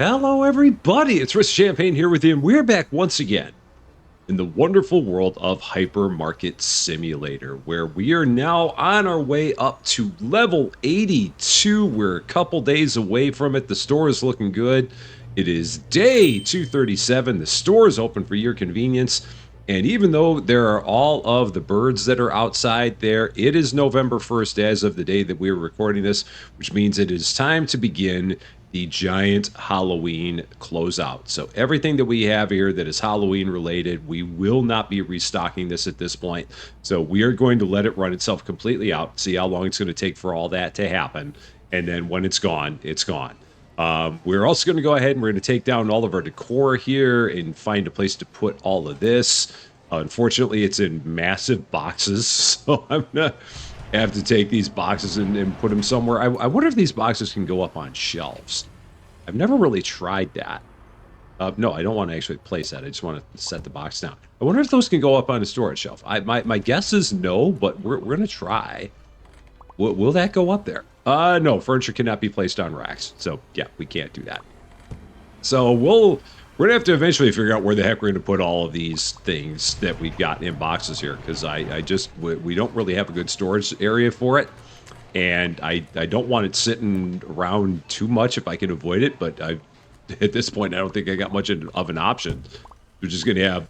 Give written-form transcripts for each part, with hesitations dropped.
Hello, everybody. It's Chris Champaign here with you, and we're back once again in the wonderful world of Hypermarket Simulator, where we are now on our way up to level 82. We're a couple days away from it. The store is looking good. It is day 237. The store is open for your convenience. And even though there are all of the birds that are outside there, it is November 1st as of the day that we're recording this, which means it is time to begin the giant Halloween closeout. So everything that we have here that is Halloween related, we will not be restocking this at this point. So we are going to let it run itself completely out, see how long it's going to take for all that to happen. And then when it's gone, it's gone. We're also going to go ahead and we're going to take down all of our decor here and find a place to put all of this. Unfortunately, it's in massive boxes, so I'm going to have to take these boxes and put them somewhere. I wonder if these boxes can go up on shelves. I've never really tried that. No, I don't want to actually place that. I just want to set the box down. I wonder if those can go up on a storage shelf. My guess is no, but we're going to try. Will that go up there? No, furniture cannot be placed on racks. So, yeah, we can't do that. So, we're going to have to eventually figure out where the heck we're going to put all of these things that we've got in boxes here. Because we don't really have a good storage area for it. And I don't want it sitting around too much if I can avoid it. But at this point, I don't think I got much of an option. We're just going to have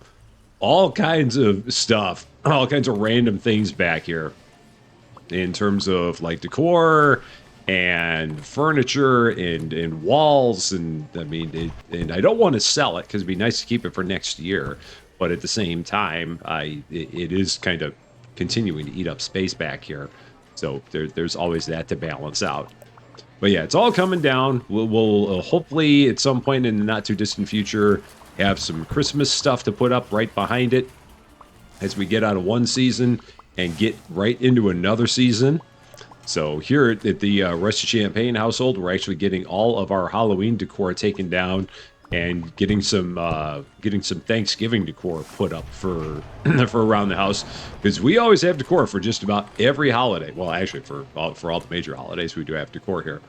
all kinds of stuff, all kinds of random things back here. In terms of like decor and furniture and walls, and I mean, and I don't want to sell it because it'd be nice to keep it for next year, but at the same time, it is kind of continuing to eat up space back here, so there's always that to balance out. But yeah, it's all coming down. We'll hopefully at some point in the not too distant future have some Christmas stuff to put up right behind it as we get out of one season and get right into another season. So here at the Rest of Champaign household, we're actually getting all of our Halloween decor taken down and getting some Thanksgiving decor put up for for around the house, because we always have decor for just about every holiday. Well, actually for all the major holidays, we do have decor here.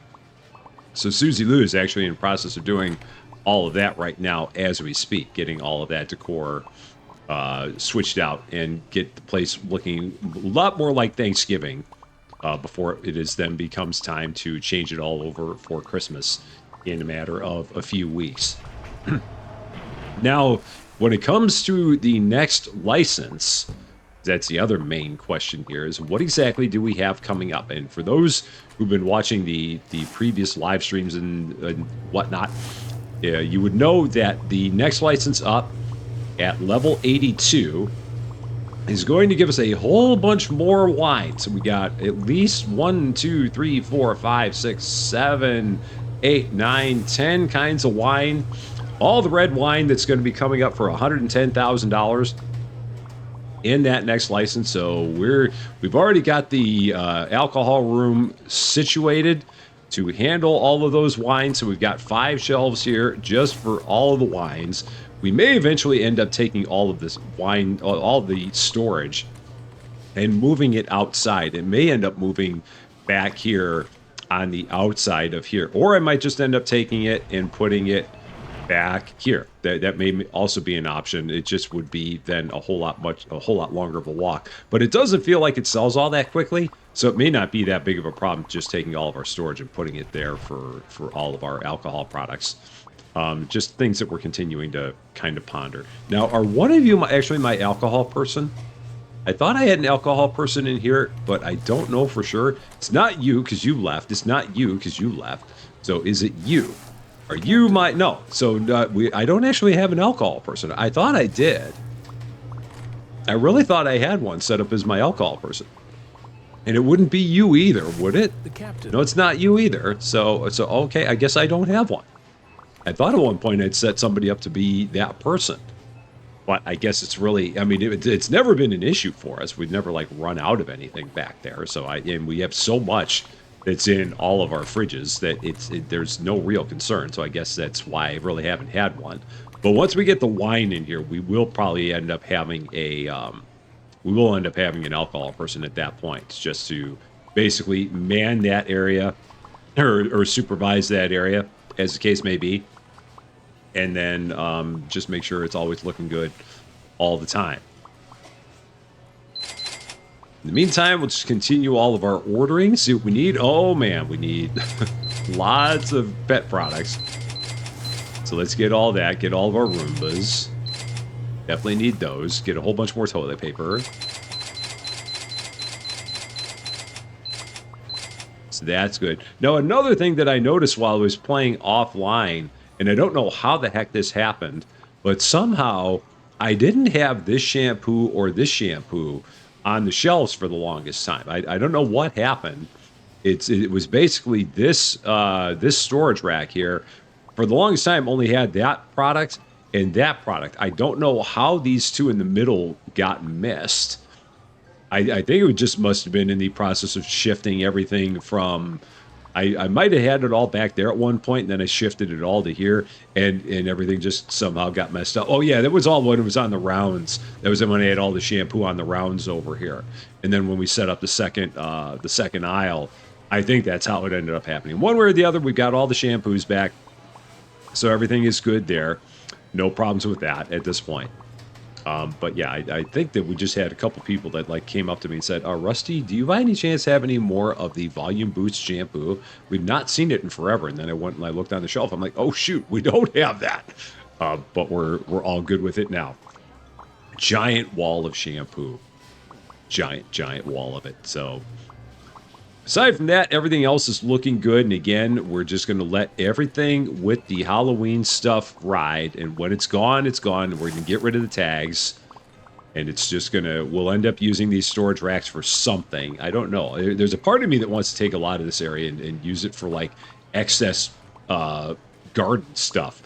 So Susie Lou is actually in the process of doing all of that right now as we speak, getting all of that decor switched out and get the place looking a lot more like Thanksgiving before then becomes time to change it all over for Christmas in a matter of a few weeks. Now, when it comes to the next license, that's the other main question here, is what exactly do we have coming up? And for those who've been watching the previous live streams and whatnot, you would know that the next license up at level 82 is going to give us a whole bunch more wine. So we got at least 1, 2, 3, 4, 5, 6, 7, 8, 9, 10 kinds of wine. All the red wine that's going to be coming up for $110,000 in that next license. So we've already got the alcohol room situated to handle all of those wines. So we've got 5 shelves here just for all of the wines. We may eventually end up taking all of this wine, all the storage, and moving it outside. It may end up moving back here on the outside of here. Or I might just end up taking it and putting it back here. That may also be an option. It just would be then a whole lot longer of a walk. But it doesn't feel like it sells all that quickly, so it may not be that big of a problem just taking all of our storage and putting it there for all of our alcohol products. Just things that we're continuing to kind of ponder. Now, are one of you actually my alcohol person? I thought I had an alcohol person in here, but I don't know for sure. It's not you because you left. It's not you because you left. So is it you? Are you my... No. So I don't actually have an alcohol person. I thought I did. I really thought I had one set up as my alcohol person. And it wouldn't be you either, would it? The captain. No, it's not you either. So okay, I guess I don't have one. I thought at one point I'd set somebody up to be that person. But I guess it's really, I mean, it's never been an issue for us. We've never, like, run out of anything back there. So and we have so much that's in all of our fridges that there's no real concern. So I guess that's why I really haven't had one. But once we get the wine in here, we will probably end up having an alcohol person at that point, just to basically man that area or supervise that area, as the case may be. and then just make sure it's always looking good all the time. In the meantime, we'll just continue all of our ordering, see what we need. Oh man, we need lots of pet products. So let's get all that, get all of our Roombas. Definitely need those. Get a whole bunch more toilet paper. So that's good. Now, another thing that I noticed while I was playing offline, and I don't know how the heck this happened, but somehow I didn't have this shampoo or this shampoo on the shelves for the longest time. I don't know what happened. It was basically this this storage rack here for the longest time only had that product and that product. I don't know how these two in the middle got missed. I think it just must have been in the process of shifting everything from. I might have had it all back there at one point, and then I shifted it all to here, and everything just somehow got messed up. Oh yeah, that was all when it was on the rounds. That was when I had all the shampoo on the rounds over here, and then when we set up the second aisle, I think that's how it ended up happening. One way or the other, we got all the shampoos back, so everything is good there. No problems with that at this point. But yeah, I think that we just had a couple people that like came up to me and said, Rusty, do you by any chance have any more of the Volume Boost shampoo? We've not seen it in forever. And then I went and I looked on the shelf. I'm like, oh shoot, we don't have that. But we're all good with it now. Giant wall of shampoo. Giant wall of it. So aside from that, everything else is looking good. And again, we're just going to let everything with the Halloween stuff ride. And when it's gone, it's gone. We're going to get rid of the tags. And it's just going to, we'll end up using these storage racks for something. I don't know. There's a part of me that wants to take a lot of this area and use it for like excess garden stuff.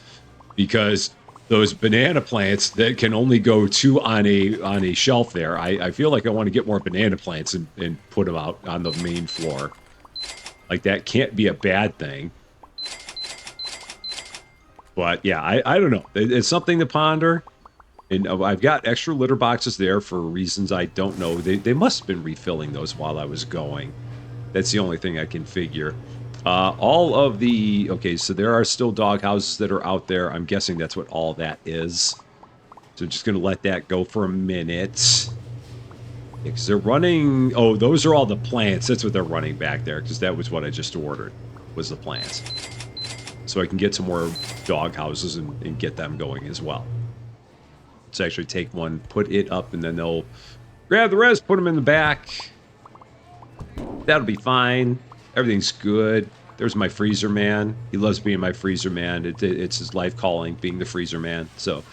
Because those banana plants that can only go two on a shelf there. I feel like I want to get more banana plants and put them out on the main floor. Like that can't be a bad thing. But yeah, I don't know. It's something to ponder. And I've got extra litter boxes there for reasons I don't know. They must have been refilling those while I was going. That's the only thing I can figure. All of the... Okay, so there are still dog houses that are out there. I'm guessing that's what all that is. So just going to let that go for a minute. Because they're running... Oh, those are all the plants. That's what they're running back there. Because that was what I just ordered, was the plants. So I can get some more dog houses and get them going as well. Let's actually take one, put it up, and then they'll grab the rest, put them in the back. That'll be fine. Everything's good. There's my freezer man. He loves being my freezer man. It's his life calling, being the freezer man. So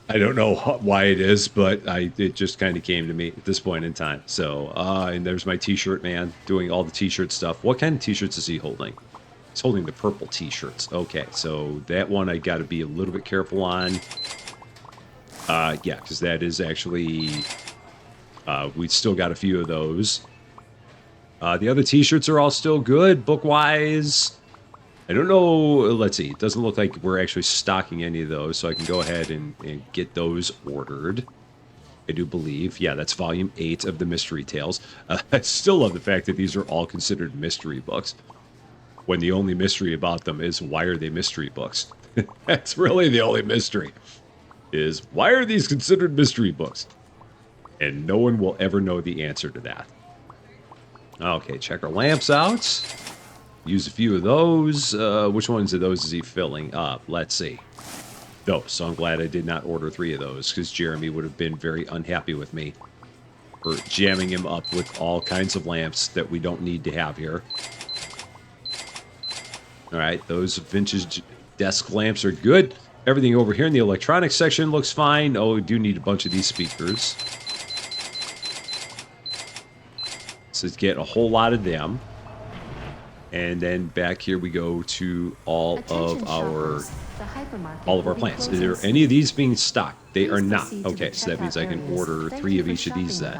I don't know why it is, but it just kind of came to me at this point in time. So, and there's my t-shirt man doing all the t-shirt stuff. What kind of t-shirts is he holding? He's holding the purple t-shirts. Okay, so that one I got to be a little bit careful on. Yeah, because that is actually... we still got a few of those. The other t-shirts are all still good, book-wise. I don't know... Let's see. It doesn't look like we're actually stocking any of those, so I can go ahead and get those ordered. I do believe. Yeah, that's volume 8 of the Mystery Tales. I still love the fact that these are all considered mystery books, when the only mystery about them is why are they mystery books? That's really the only mystery. Is why are these considered mystery books? And no one will ever know the answer to that. Okay, check our lamps out. Use a few of those. Which ones of those is he filling up? Let's see. Those. So I'm glad I did not order 3 of those, because Jeremy would have been very unhappy with me for jamming him up with all kinds of lamps that we don't need to have here. Alright, those vintage desk lamps are good. Everything over here in the electronics section looks fine. Oh, we do need a bunch of these speakers. So let's get a whole lot of them. And then back here we go to all of our plants. Is there any of these being stocked? They are not. Okay, so that means I can order 3 of each of these then.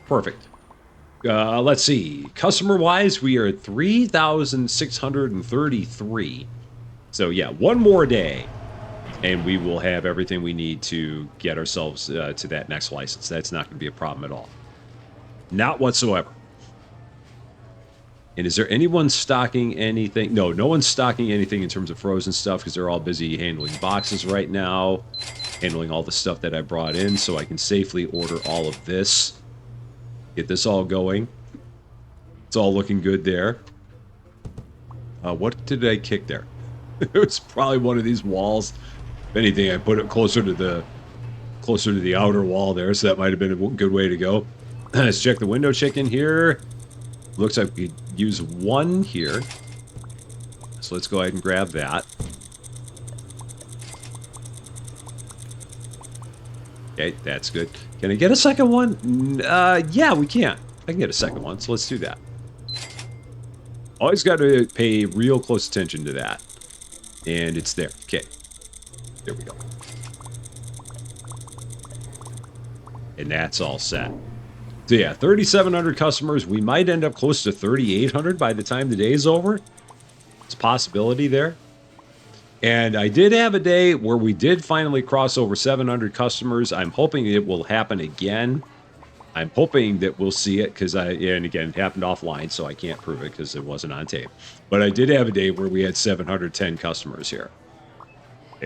Perfect. Let's see. Customer-wise, we are at 3,633. So, yeah, one more day, and we will have everything we need to get ourselves to that next license. That's not going to be a problem at all. Not whatsoever. And is there anyone stocking anything? No, no one's stocking anything in terms of frozen stuff because they're all busy handling boxes right now, handling all the stuff that I brought in so I can safely order all of this. Get this all going. It's all looking good there. What did I kick there? It was probably one of these walls. If anything, I put it closer to the outer wall there, so that might have been a good way to go. Let's check the window chicken here. Looks like we could use one here. So let's go ahead and grab that. Okay, that's good. Can I get a second one? Yeah, we can. I can get a second one, so let's do that. Always got to pay real close attention to that. And it's there. Okay. There we go. And that's all set. So yeah, 3,700 customers. We might end up close to 3,800 by the time the day's over. It's a possibility there. And I did have a day where we did finally cross over 700 customers. I'm hoping it will happen again. I'm hoping that we'll see it because and again, it happened offline, so I can't prove it because it wasn't on tape. But I did have a day where we had 710 customers here,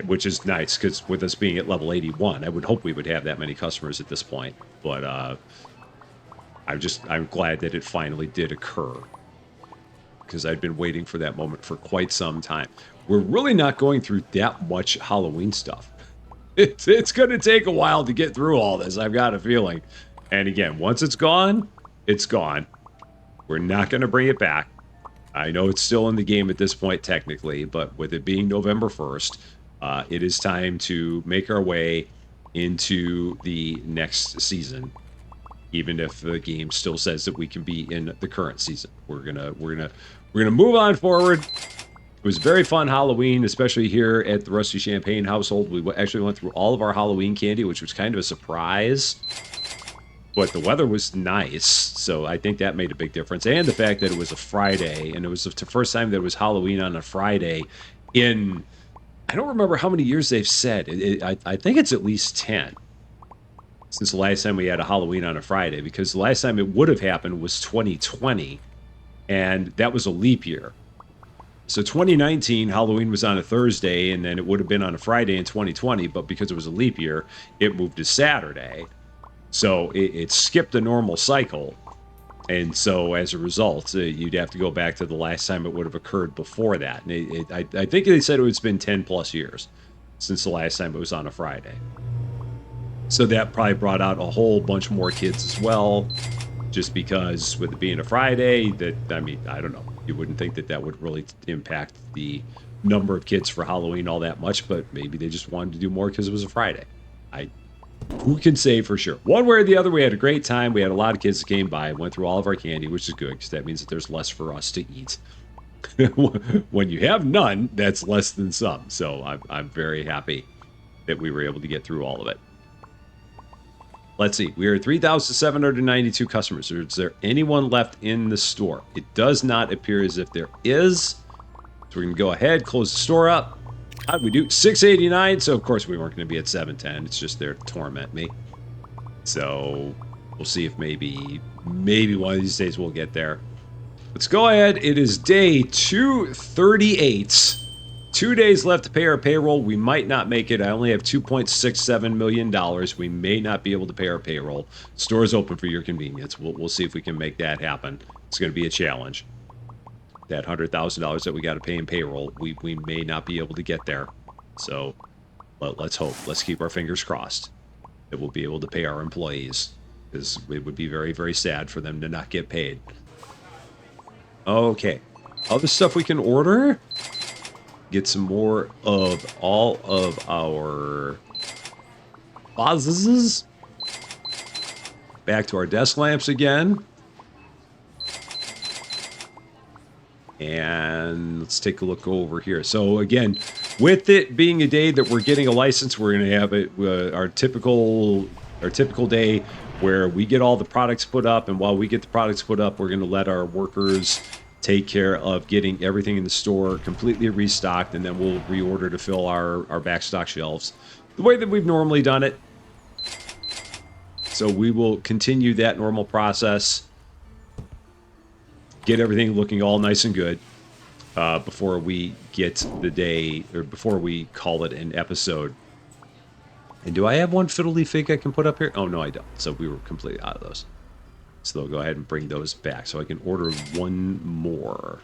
which is nice because with us being at level 81, I would hope we would have that many customers at this point. But I'm glad that it finally did occur because I'd been waiting for that moment for quite some time. We're really not going through that much Halloween stuff. It's going to take a while to get through all this, I've got a feeling. And again, once it's gone, it's gone. We're not going to bring it back. I know it's still in the game at this point, technically, but with it being November 1st, it is time to make our way into the next season. Even if the game still says that we can be in the current season, we're gonna move on forward. It was very fun Halloween, especially here at the Rusty Champaign household. We actually went through all of our Halloween candy, which was kind of a surprise. But the weather was nice, so I think that made a big difference. And the fact that it was a Friday, and it was the first time that it was Halloween on a Friday in, I don't remember how many years they've said. I think it's at least 10 since the last time we had a Halloween on a Friday, because the last time it would have happened was 2020, and that was a leap year. So 2019, Halloween was on a Thursday, and then it would have been on a Friday in 2020, but because it was a leap year, it moved to Saturday. So it skipped a normal cycle, and so as a result, you'd have to go back to the last time it would have occurred before that. And I think they said it's been 10 plus years since the last time it was on a Friday. So that probably brought out a whole bunch more kids as well, just because with it being a Friday, I don't know. You wouldn't think that would really impact the number of kids for Halloween all that much, but maybe they just wanted to do more because it was a Friday. Who can say for sure? One way or the other, we had a great time. We had a lot of kids that came by, went through all of our candy, which is good because that means that there's less for us to eat. When you have none, that's less than some. So I'm very happy that we were able to get through all of it. Let's see. We are 3,792 customers. Is there anyone left in the store? It does not appear as if there is. So we're going to go ahead, close the store up. How did we do? 689. So, of course, we weren't going to be at 710. It's just there to torment me. So, we'll see if maybe one of these days we'll get there. Let's go ahead. It is day 238. 2 days left to pay our payroll. We might not make it. I only have $2.67 million. We may not be able to pay our payroll. Store's open for your convenience. We'll see if we can make that happen. It's going to be a challenge. That $100,000 that we got to pay in payroll, we may not be able to get there. So let's hope. Let's keep our fingers crossed that we'll be able to pay our employees, because it would be very, very sad for them to not get paid. Okay. Other stuff we can order. Get some more of all of our vases. Back to our desk lamps again. And let's take a look over here. So again, with it being a day that we're getting a license, we're going to have it our typical day where we get all the products put up, and while we get the products put up, we're going to let our workers take care of getting everything in the store completely restocked, and then we'll reorder to fill our backstock shelves the way that we've normally done it. So we will continue that normal process. get everything looking all nice and good before we get the day, or before we call it an episode. And do I have one fiddle leaf fig I can put up here? Oh, no, I don't. So we were completely out of those. So they'll go ahead and bring those back. So I can order one more.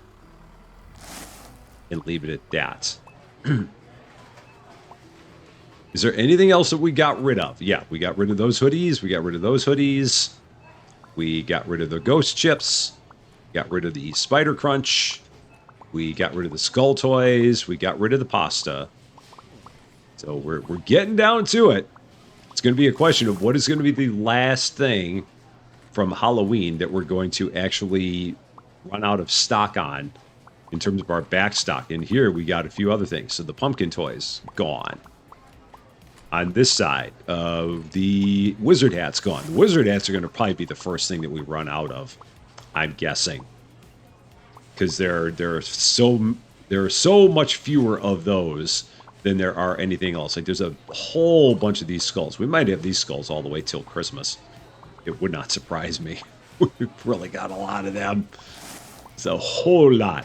And leave it at that. Is there anything else that we got rid of? Yeah, we got rid of those hoodies. We got rid of those hoodies. We got rid of the ghost chips. Got rid of the spider crunch. We got rid of the skull toys. We got rid of the pasta. So we're getting down to it. It's going to be a question of what is going to be the last thing from Halloween that we're going to actually run out of stock on in terms of our back stock. And here we got a few other things. So the pumpkin toys, gone. On this side, the wizard hat's gone. The wizard hats are going to probably be the first thing that we run out of, I'm guessing. Because there are so much fewer of those than there are anything else. Like there's a whole bunch of these skulls. We might have these skulls all the way till Christmas. It would not surprise me. We've really got a lot of them. It's a whole lot.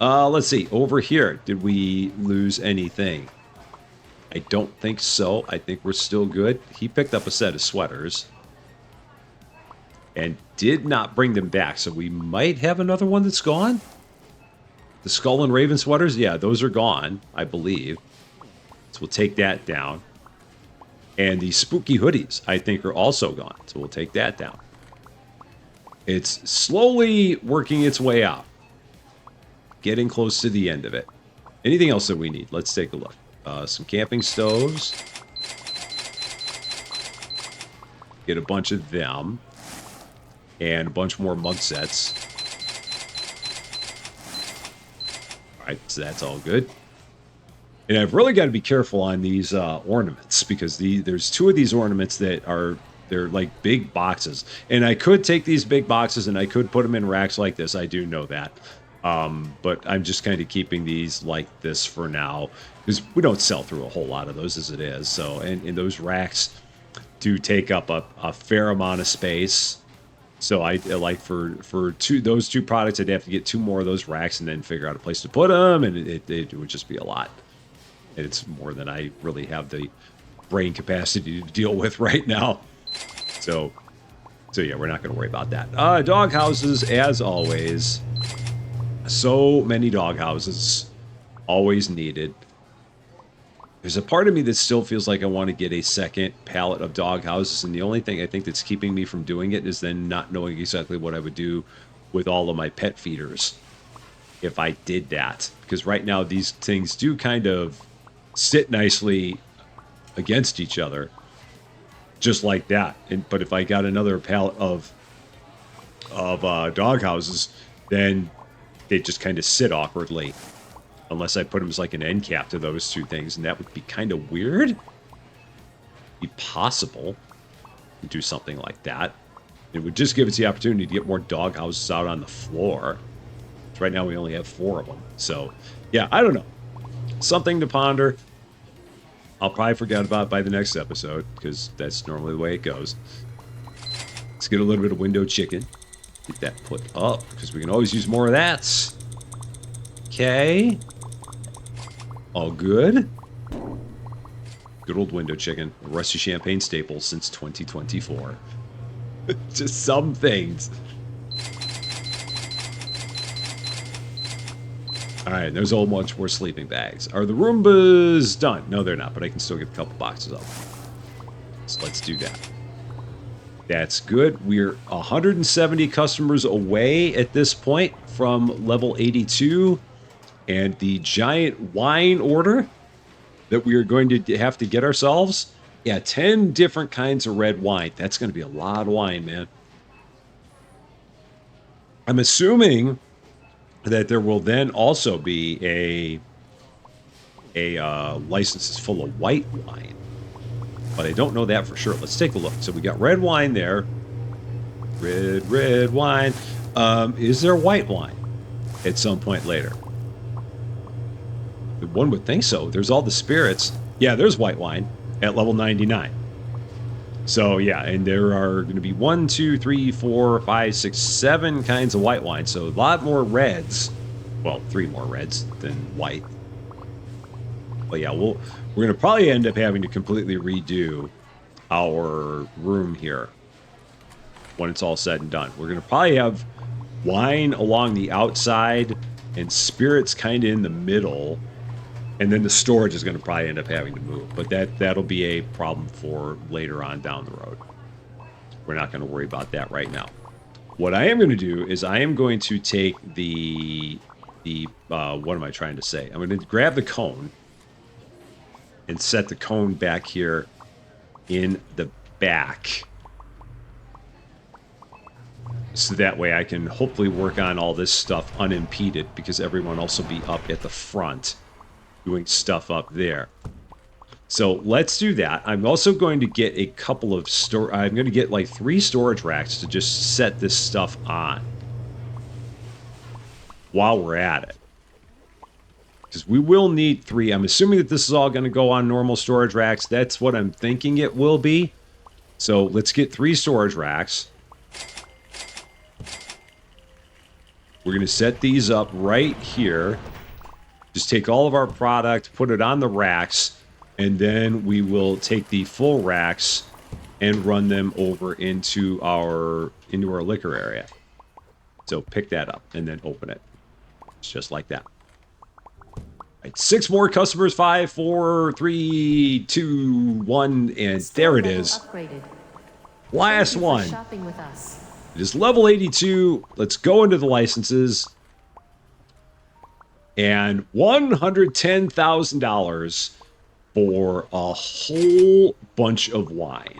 Let's see. Over here, did we lose anything? I don't think so. I think we're still good. He picked up a set of sweaters. And did not bring them back. So we might have another one that's gone. The Skull and Raven sweaters? Yeah, those are gone, I believe. So we'll take that down. And the spooky hoodies, I think, are also gone. So we'll take that down. It's slowly working its way out. Getting close to the end of it. Anything else that we need? Let's take a look. Some camping stoves. Get a bunch of them. And a bunch more mug sets. Alright, so that's all good. And I've really got to be careful on these ornaments, because there's two of these ornaments that they're like big boxes. And I could take these big boxes and I could put them in racks like this. I do know that. But I'm just kind of keeping these like this for now, because we don't sell through a whole lot of those as it is. So, and those racks do take up a fair amount of space. So I like for those two products, I'd have to get two more of those racks and then figure out a place to put them, and it would just be a lot. And it's more than I really have the brain capacity to deal with right now. So yeah, we're not going to worry about that. Dog houses, as always. So many dog houses, always needed. There's a part of me that still feels like I want to get a second pallet of dog houses, and the only thing I think that's keeping me from doing it is then not knowing exactly what I would do with all of my pet feeders if I did that. Because right now these things do kind of sit nicely against each other, just like that. But if I got another pallet of dog houses, then they just kind of sit awkwardly. Unless I put them as like an end cap to those two things, and that would be kind of weird. Be possible to do something like that. It would just give us the opportunity to get more dog houses out on the floor. Right now we only have 4 of them. So, yeah, I don't know. Something to ponder. I'll probably forget about it by the next episode, because that's normally the way it goes. Let's get a little bit of window chicken. Get that put up, because we can always use more of that. Okay. All good. Good old window chicken. A rusty Champaign staple since 2024. Just some things. Alright, there's a whole bunch more sleeping bags. Are the Roombas done? No, they're not, but I can still get a couple boxes of them. So let's do that. That's good. We're 170 customers away at this point from level 82. And the giant wine order that we are going to have to get ourselves. Yeah, 10 different kinds of red wine. That's going to be a lot of wine, man. I'm assuming that there will then also be a license full of white wine. But I don't know that for sure. Let's take a look. So we got red wine there. Red wine. Is there white wine at some point later? One would think so. There's all the spirits. Yeah, there's white wine at level 99. So yeah, and there are going to be 1, 2, 3, 4, 5, 6, 7 kinds of white wine. So a lot more reds. Well, 3 more reds than white. But yeah, we're going to probably end up having to completely redo our room here when it's all said and done. We're going to probably have wine along the outside and spirits kind of in the middle. And then the storage is going to probably end up having to move. But that'll be a problem for later on down the road. We're not going to worry about that right now. What I am going to do is I am going to take the what am I trying to say? I'm going to grab the cone and set the cone back here in the back. So that way I can hopefully work on all this stuff unimpeded, because everyone else will be up at the front doing stuff up there. So let's do that. I'm also going to get a couple of I'm going to get like 3 storage racks to just set this stuff on while we're at it. Because we will need 3. I'm assuming that this is all going to go on normal storage racks. That's what I'm thinking it will be. So let's get 3 storage racks. We're going to set these up right here. Just take all of our product, put it on the racks, and then we will take the full racks and run them over into our liquor area. So pick that up and then open it. It's just like that. All right, 6 more customers. 5, 4, 3, 2, 1, and there it is. Last one. Shopping with us. It is level 82. Let's go into the licenses. And $110,000 for a whole bunch of wine.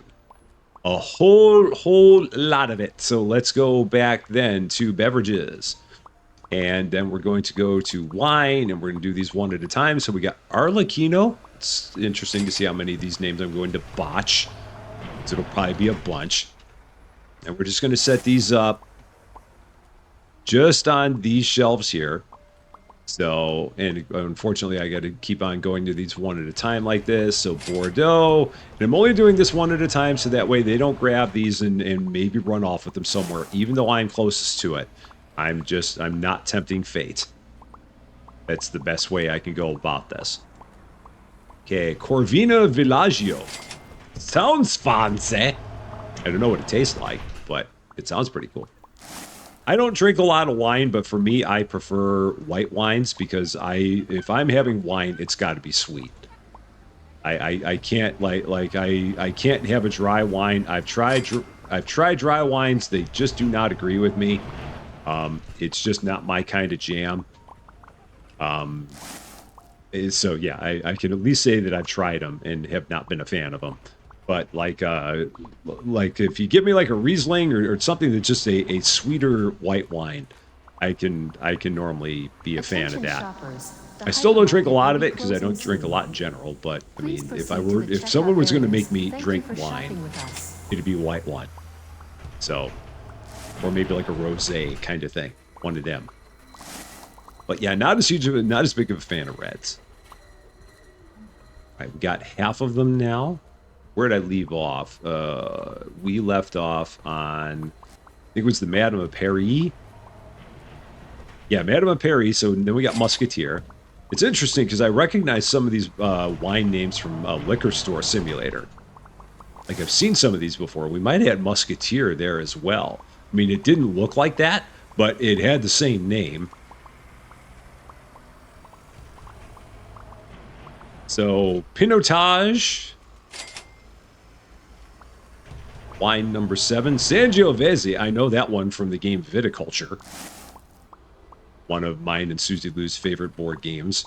A whole lot of it. So let's go back then to beverages. And then we're going to go to wine, and we're going to do these one at a time. So we got Arlecchino. It's interesting to see how many of these names I'm going to botch. So it'll probably be a bunch. And we're just going to set these up just on these shelves here. So, and unfortunately, I got to keep on going to these one at a time like this. So Bordeaux, and I'm only doing this one at a time so that way they don't grab these and maybe run off with them somewhere, even though I'm closest to it. I'm not tempting fate. That's the best way I can go about this. Okay, Corvina Villaggio. Sounds fancy. I don't know what it tastes like, but it sounds pretty cool. I don't drink a lot of wine, but for me, I prefer white wines because if I'm having wine, it's got to be sweet. I can't I can't have a dry wine. I've tried dry wines; they just do not agree with me. It's just not my kind of jam. So yeah, I can at least say that I've tried them and have not been a fan of them. But like if you give me like a Riesling or something that's just a sweeter white wine, I can normally be a fan of that. I still don't drink a lot of it because I don't drink a lot in general. But I mean, if someone was going to make me drink wine, it'd be white wine. So, or maybe like a rosé kind of thing, one of them. But yeah, not as big of a fan of reds. All right, we got half of them now. Where did I leave off? We left off on, I think it was the Madame of Paris. Yeah, Madame of Paris. So then we got Musketeer. It's interesting because I recognize some of these wine names from Liquor Store Simulator. Like I've seen some of these before. We might have had Musketeer there as well. I mean, it didn't look like that, but it had the same name. So, Pinotage. Wine number 7, Sangiovese. I know that one from the game Viticulture. One of mine and Susie Lou's favorite board games.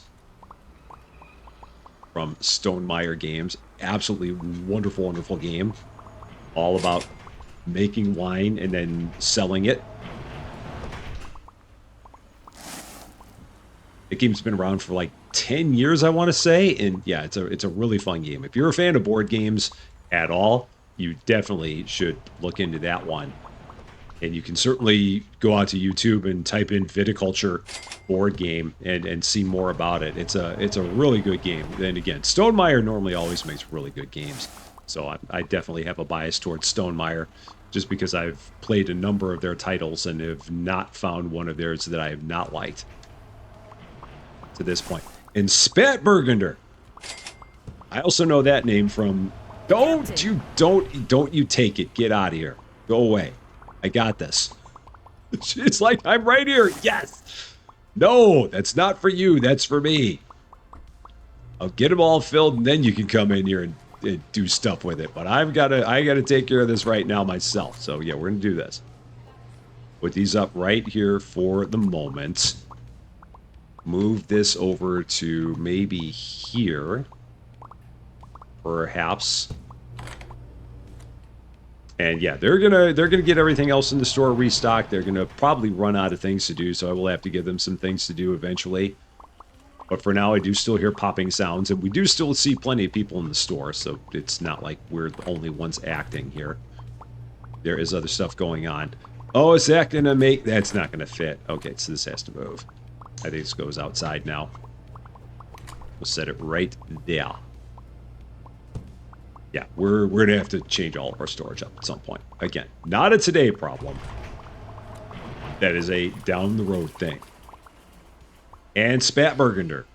From Stonemaier Games. Absolutely wonderful, wonderful game. All about making wine and then selling it. The game's been around for like 10 years, I want to say. And yeah, it's a really fun game. If you're a fan of board games at all, you definitely should look into that one. And you can certainly go out to YouTube and type in Viticulture board game and see more about it. It's a really good game. And again, Stonemaier normally always makes really good games. So I definitely have a bias towards Stonemaier, just because I've played a number of their titles and have not found one of theirs that I have not liked to this point. And Spatburgunder. I also know that name from. Don't you take it. Get out of here. Go away. I got this. It's like, I'm right here. Yes. No, that's not for you. That's for me. I'll get them all filled, and then you can come in here and do stuff with it. But I gotta take care of this right now myself. So yeah, we're gonna do this. Put these up right here for the moment. Move this over to maybe here, perhaps. And yeah, they're gonna get everything else in the store restocked. They're gonna probably run out of things to do, so I will have to give them some things to do eventually. But for now, I do still hear popping sounds, and we do still see plenty of people in the store, so it's not like we're the only ones acting here. There is other stuff going on. Oh, is that gonna make... That's not gonna fit. Okay, so this has to move. I think this goes outside now. We'll set it right there. Yeah, we're gonna have to change all of our storage up at some point. Again, not a today problem. That is a down the road thing. And Spatburgunder.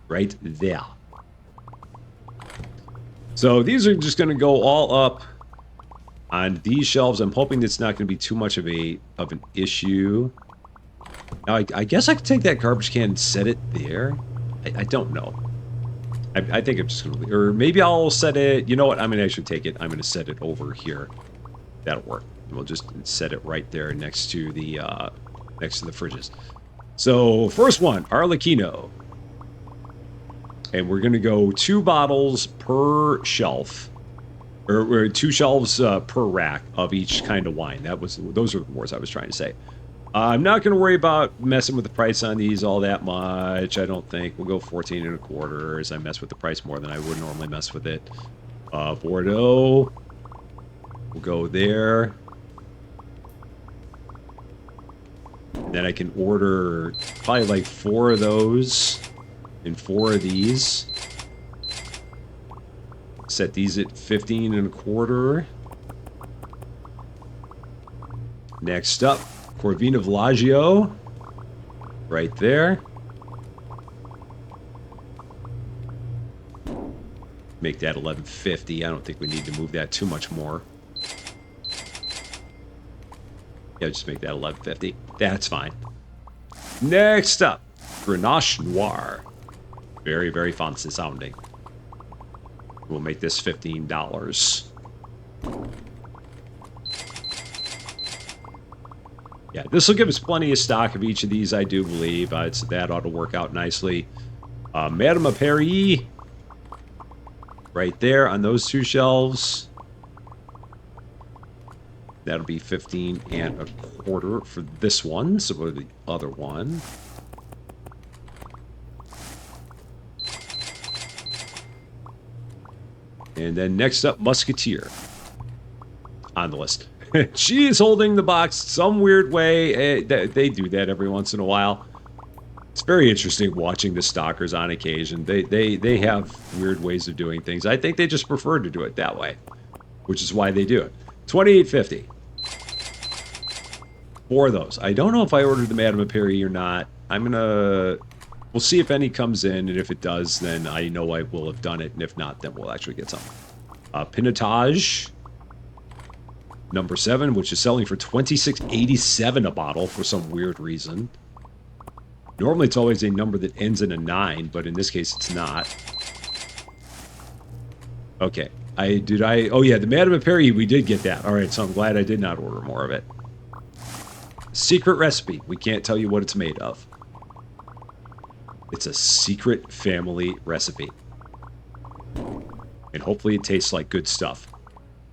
Right there. So these are just gonna go all up on these shelves. I'm hoping it's not gonna be too much of an issue. Now I guess I could take that garbage can and set it there. I don't know. I think I'm just gonna, or maybe I'll set it. You know what? I'm gonna actually take it. I'm gonna set it over here. That'll work. We'll just set it right there next to the fridges. So first one, Arlecchino, and we're gonna go 2 bottles per shelf, or 2 shelves per rack of each kind of wine. Those are the words I was trying to say. I'm not going to worry about messing with the price on these all that much. I don't think. We'll go 14 1/4 as I mess with the price more than I would normally mess with it. Bordeaux. We'll go there. Then I can order probably like 4 of those and 4 of these. Set these at 15 1/4. Next up, Corvina Villaggio, right there. Make that 11.50. I don't think we need to move that too much more. Yeah, just make that 11.50. That's fine. Next up, Grenache Noir. Very, very fancy sounding. We'll make this $15. Yeah, this will give us plenty of stock of each of these, I do believe. That ought to work out nicely. Madame Paris, right there on those 2 shelves. That'll be 15 1/4 for this one. So what the other one? And then next up, Musketeer on the list. She is holding the box some weird way. They do that every once in a while. It's very interesting watching the stalkers on occasion. They have weird ways of doing things. I think they just prefer to do it that way, which is why they do it. $28.50 for those. I don't know if I ordered the Madame Paris or not. We'll see if any comes in, and if it does, then I know I will have done it, and if not, then we'll actually get some. Pinotage. Number 7, which is selling for $26.87 a bottle for some weird reason. Normally, it's always a number that ends in a 9, but in this case, it's not. Okay. Oh, yeah, the Madame Paris, we did get that. All right, so I'm glad I did not order more of it. Secret recipe. We can't tell you what it's made of. It's a secret family recipe. And hopefully it tastes like good stuff.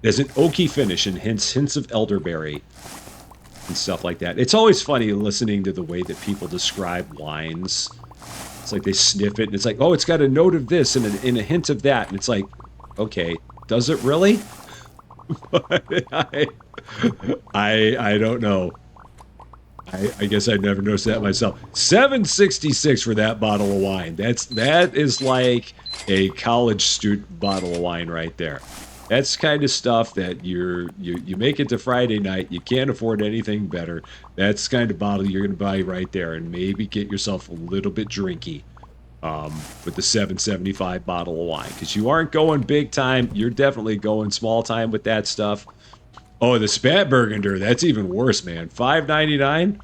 There's an oaky finish and hints of elderberry and stuff like that. It's always funny listening to the way that people describe wines. It's like they sniff it and it's like, oh, it's got a note of this and a hint of that. And it's like, okay, does it really? But I don't know. I guess I never noticed that myself. $7.66 for that bottle of wine. That is like a college student bottle of wine right there. That's kind of stuff that you make it to Friday night. You can't afford anything better. That's the kind of bottle you're going to buy right there, and maybe get yourself a little bit drinky with the 7.75 bottle of wine, because you aren't going big time. You're definitely going small time with that stuff. Oh, the Spat Burgunder, that's even worse, man. $5.99.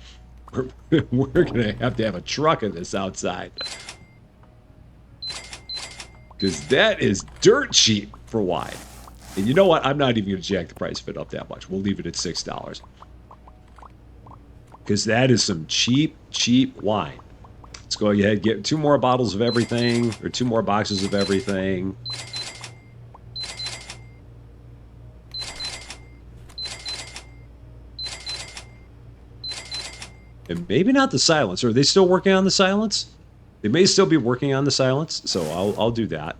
We're gonna have to have a truck of this outside, because that is dirt cheap for wine. And you know what? I'm not even gonna jack the price of it up that much. We'll leave it at $6, because that is some cheap wine. Let's go ahead and get 2 more bottles of everything, or 2 more boxes of everything. And maybe not the silence. Are they still working on the silence? They may still be working on the silence, so I'll do that.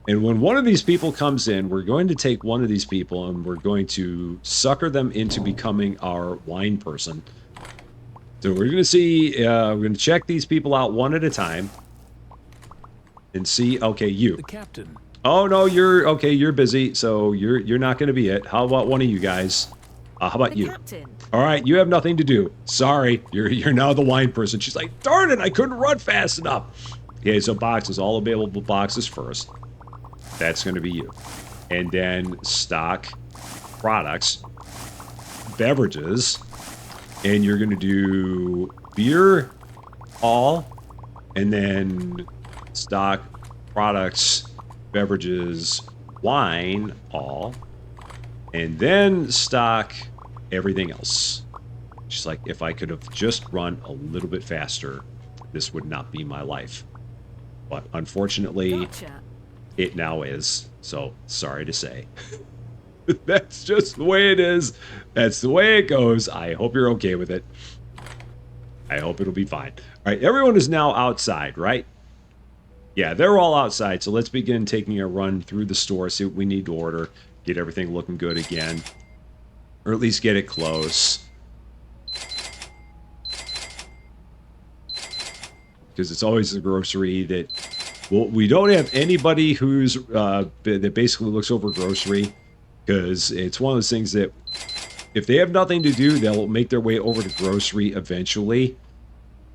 And when one of these people comes in, we're going to take one of these people and we're going to sucker them into becoming our wine person. So we're going to see, we're going to check these people out one at a time and see. Okay, you. The captain. Oh no, you're busy, so you're not going to be it. How about one of you guys? How about you? Captain. All right, you have nothing to do. Sorry, you're now the wine person. She's like, darn it, I couldn't run fast enough. Okay, so boxes, all available boxes first. That's going to be you. And then stock products, beverages, and you're going to do beer, all, and then stock products, beverages, wine, all, and then stock everything else. She's like, if I could have just run a little bit faster, this would not be my life. But unfortunately, Gotcha. it now is. So sorry to say. That's just the way it is. That's the way it goes. I hope you're okay with it. I hope it'll be fine. All right, everyone is now outside, right? Yeah, they're all outside. So let's begin taking a run through the store, see what we need to order, get everything looking good again. Or at least get it close. Because it's always the grocery that... Well, we don't have anybody who's that basically looks over grocery, because it's one of those things that if they have nothing to do, they'll make their way over to grocery eventually.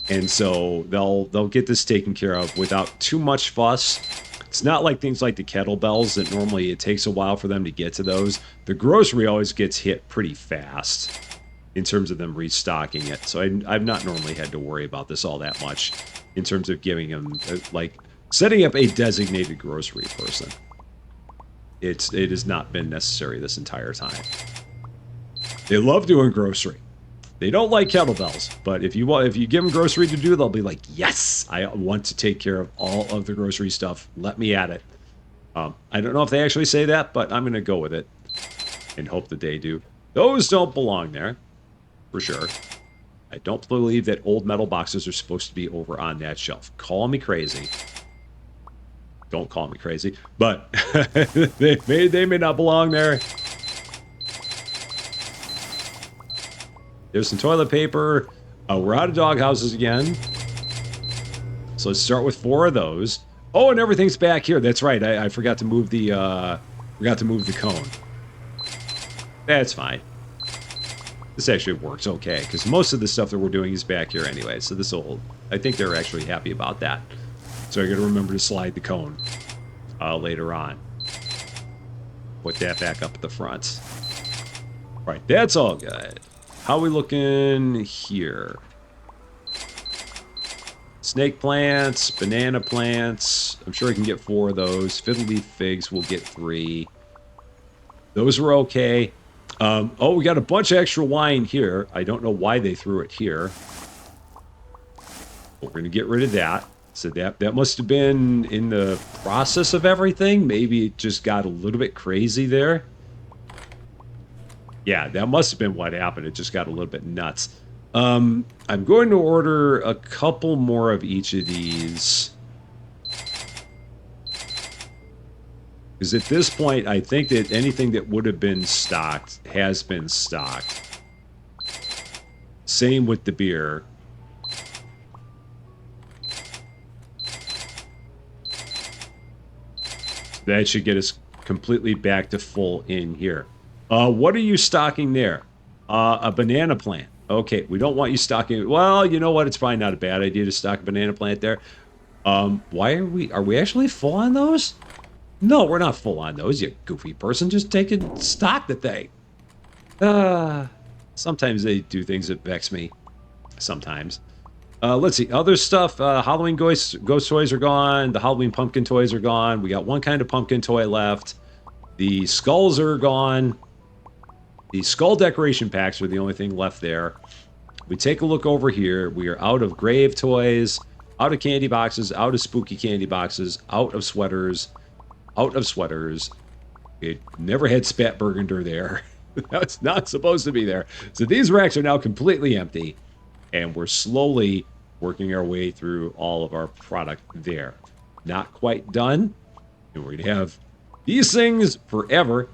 And so they'll get this taken care of without too much fuss. It's not like things like the kettlebells that normally it takes a while for them to get to those. The grocery always gets hit pretty fast in terms of them restocking it. So I've not normally had to worry about this all that much in terms of giving them, like, setting up a designated grocery person. It has not been necessary this entire time. They love doing grocery. They don't like kettlebells, but if you give them grocery to do, they'll be like, yes, I want to take care of all of the grocery stuff. Let me at it. I don't know if they actually say that, but I'm going to go with it and hope that they do. Those don't belong there, for sure. I don't believe that old metal boxes are supposed to be over on that shelf. Call me crazy. Don't call me crazy, but they may not belong there. There's some toilet paper. We're out of dog houses again. So let's start with 4 of those. Oh, and everything's back here. That's right. I forgot to move the cone. That's fine. This actually works okay, because most of the stuff that we're doing is back here anyway. So this will, I think they're actually happy about that. So I got to remember to slide the cone later on. Put that back up at the front. All right, that's all good. How are we looking here? Snake plants, banana plants. I'm sure I can get 4 of those. Fiddle leaf figs, we'll get 3. Those were okay. Oh, we got a bunch of extra wine here. I don't know why they threw it here. We're going to get rid of that. So that must have been in the process of everything. Maybe it just got a little bit crazy there. Yeah, that must have been what happened. It just got a little bit nuts. I'm going to order a couple more of each of these. Because at this point, I think that anything that would have been stocked has been stocked. Same with the beer. That should get us completely back to full in here. What are you stocking there? A banana plant. Okay, we don't want you stocking. Well, you know what? It's probably not a bad idea to stock a banana plant there. Why are we actually full on those? No, we're not full on those, you goofy person. Just take and stock the thing. Sometimes they do things that vex me. Sometimes. Let's see. Other stuff. Halloween ghost toys are gone. The Halloween pumpkin toys are gone. We got one kind of pumpkin toy left. The skulls are gone. The skull decoration packs are the only thing left there. We take a look over here. We are out of grave toys, out of candy boxes, out of spooky candy boxes, out of sweaters, out of sweaters. We never had Spat Burgunder there. That's not supposed to be there. So these racks are now completely empty. And we're slowly working our way through all of our product there. Not quite done. And we're going to have these things forever.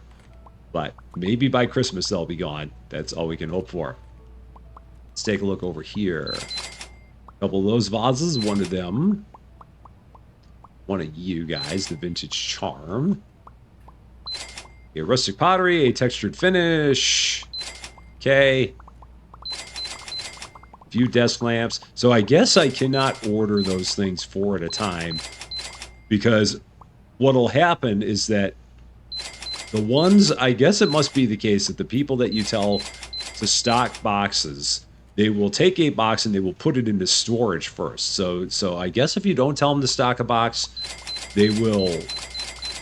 But maybe by Christmas they'll be gone. That's all we can hope for. Let's take a look over here. A couple of those vases. One of them. One of you guys. The Vintage Charm. A rustic pottery. A textured finish. Okay. Few desk lamps. So I guess I cannot order those things 4 at a time. Because what'll happen is that the ones, I guess it must be the case that the people that you tell to stock boxes, they will take a box and they will put it into storage first. So I guess if you don't tell them to stock a box, they will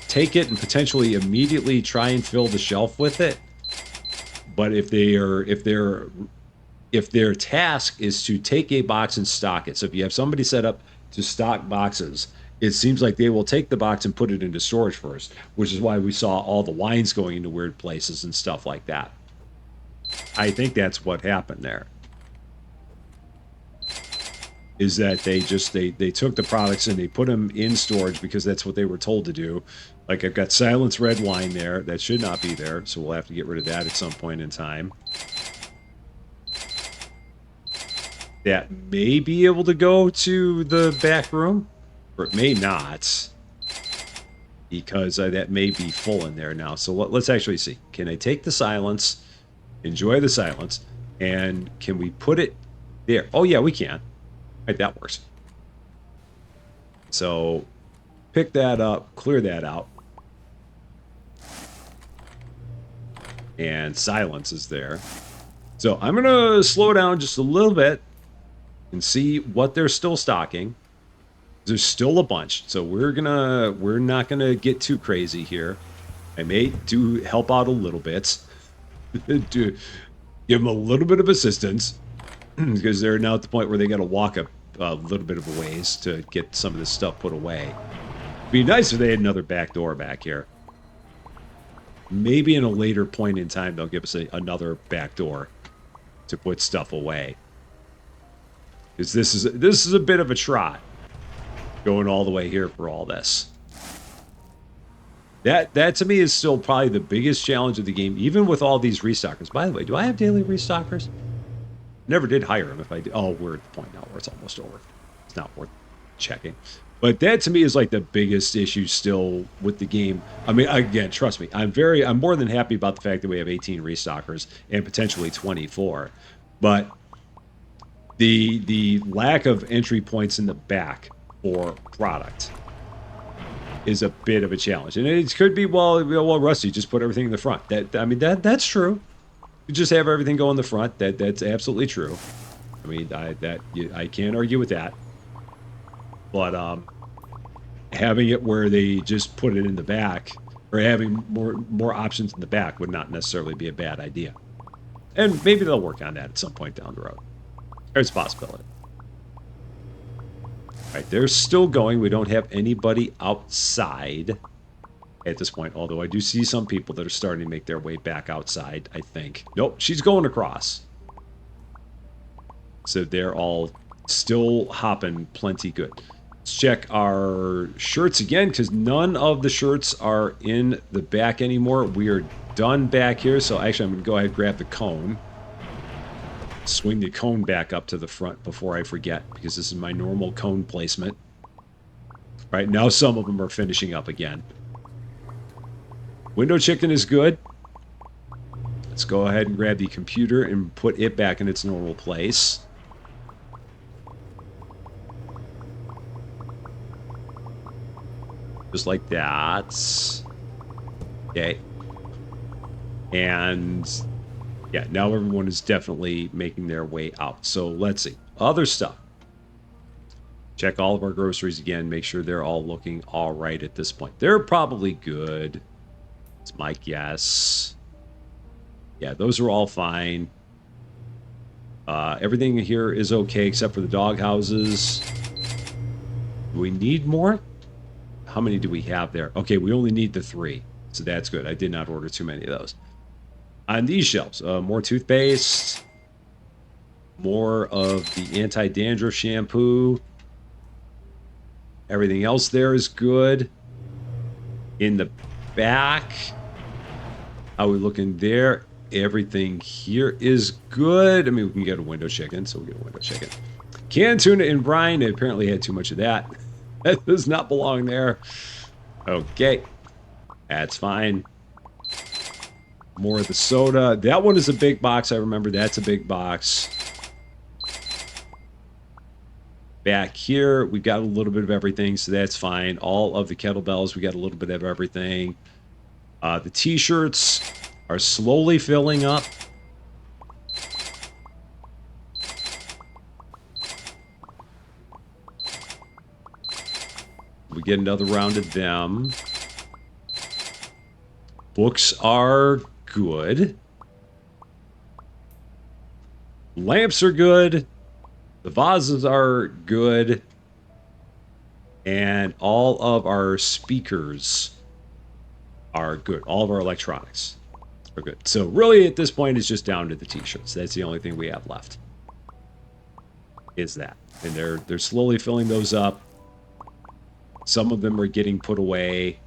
take it and potentially immediately try and fill the shelf with it. But if their task is to take a box and stock it, so if you have somebody set up to stock boxes, it seems like they will take the box and put it into storage first, which is why we saw all the wines going into weird places and stuff like that. I think that's what happened there. Is that they took the products and they put them in storage because that's what they were told to do. Like I've got Silence Red Wine there. That should not be there, so we'll have to get rid of that at some point in time. That may be able to go to the back room, or it may not, because that may be full in there now. So let's actually see. Can I take the silence, enjoy the silence, and can we put it there? Oh, yeah, we can. Right, that works. So pick that up, clear that out. And silence is there. So I'm going to slow down just a little bit and see what they're still stocking. There's still a bunch, so we're not gonna get too crazy here. I may help out a little bit to give them a little bit of assistance because they're now at the point where they got to walk a little bit of a ways to get some of this stuff put away. It'd be nice if they had another back door back here. Maybe in a later point in time they'll give us another back door to put stuff away. Because this is a bit of a trot going all the way here for all this. That to me is still probably the biggest challenge of the game, even with all these restockers. By the way, do I have daily restockers? Never did hire them. If I did, oh, we're at the point now where it's almost over. It's not worth checking. But that to me is like the biggest issue still with the game. I mean, again, trust me, I'm more than happy about the fact that we have 18 restockers and potentially 24. But the lack of entry points in the back for product is a bit of a challenge. And it could be, well, Rusty, just put everything in the front. That's true. You just have everything go in the front. That's absolutely true. I mean, I can't argue with that. But having it where they just put it in the back, or having more options in the back, would not necessarily be a bad idea. And maybe they'll work on that at some point down the road. There's a possibility. All right, they're still going. We don't have anybody outside at this point, although I do see some people that are starting to make their way back outside, I think. Nope, she's going across. So they're all still hopping plenty good. Let's check our shirts again, because none of the shirts are in the back anymore. We are done back here, so actually I'm going to go ahead and grab the cone. swing the cone back up to the front before I forget, because this is my normal cone placement. Right now, some of them are finishing up again. Window chicken is good. Let's go ahead and grab the computer and put it back in its normal place. Just like that. Okay. And yeah, now everyone is definitely making their way out. So let's see. Other stuff. Check all of our groceries again. Make sure they're all looking all right at this point. They're probably good. It's my guess. Yeah, those are all fine. Everything here is okay except for the dog houses. Do we need more? How many do we have there? Okay, we only need the 3. So that's good. I did not order too many of those. On these shelves, more toothpaste. More of the anti-dandruff shampoo. Everything else there is good. In the back, how are we looking there? Everything here is good. I mean, we can get a window chicken, so we'll get a window chicken. Canned tuna and brine. They apparently had too much of that. That does not belong there. Okay. That's fine. More of the soda. That one is a big box. I remember that's a big box. Back here, we've got a little bit of everything, so that's fine. All of the kettlebells, we got a little bit of everything. The t-shirts are slowly filling up. We get another round of them. Books are good. Lamps are good. The vases are good. And all of our speakers are good. All of our electronics are good. So really at this point it's just down to the t-shirts. That's the only thing we have left. Is that. And they're slowly filling those up. Some of them are getting put away.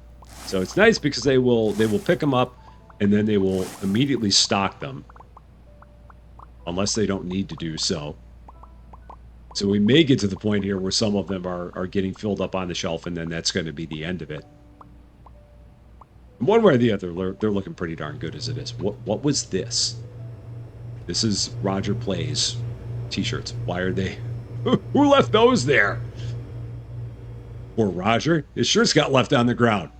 So it's nice because they will pick them up and then they will immediately stock them. Unless they don't need to do so. So we may get to the point here where some of them are getting filled up on the shelf, and then that's going to be the end of it. One way or the other, they're looking pretty darn good as it is. What was this? This is Roger Plays t-shirts. Why are they... Who left those there? Or Roger? His shirts got left on the ground.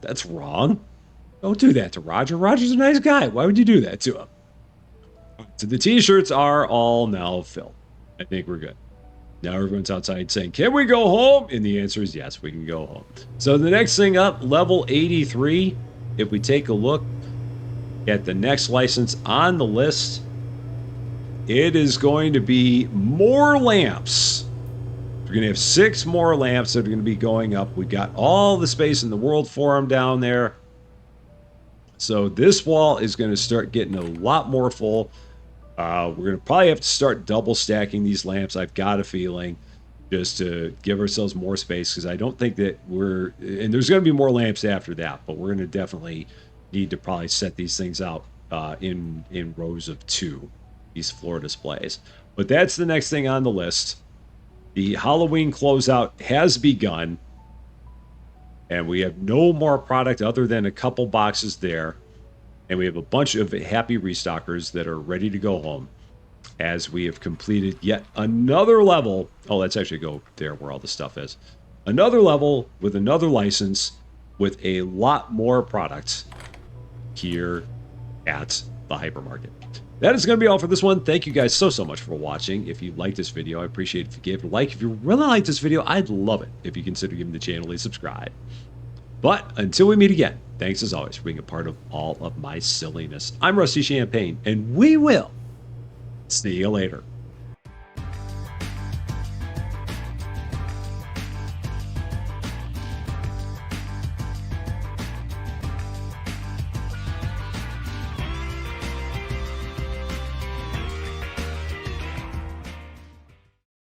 That's wrong. Don't do that to Roger. Roger's a nice guy. Why would you do that to him? So the t-shirts are all now filled. I think we're good. Now everyone's outside saying, can we go home? And the answer is yes, we can go home. So the next thing up, level 83. If we take a look at the next license on the list, it is going to be more lamps. We're going to have 6 more lamps that are going to be going up. We got all the space in the world for them down there. So this wall is going to start getting a lot more full. We're going to probably have to start double stacking these lamps, I've got a feeling, just to give ourselves more space, because I don't think that we're... And there's going to be more lamps after that, but we're going to definitely need to probably set these things out in rows of 2, these floor displays. But that's the next thing on the list. The Halloween closeout has begun, and we have no more product other than a couple boxes there. And we have a bunch of happy restockers that are ready to go home as we have completed yet another level. Oh, let's actually go there where all the stuff is. Another level with another license with a lot more product here at the Hypermarket. That is going to be all for this one. Thank you guys so much for watching. If you liked this video, I appreciate it if you gave it a like. If you really like this video, I'd love it if you consider giving the channel a subscribe. But until we meet again, thanks as always for being a part of all of my silliness. I'm Rusty Champagne, and we will see you later.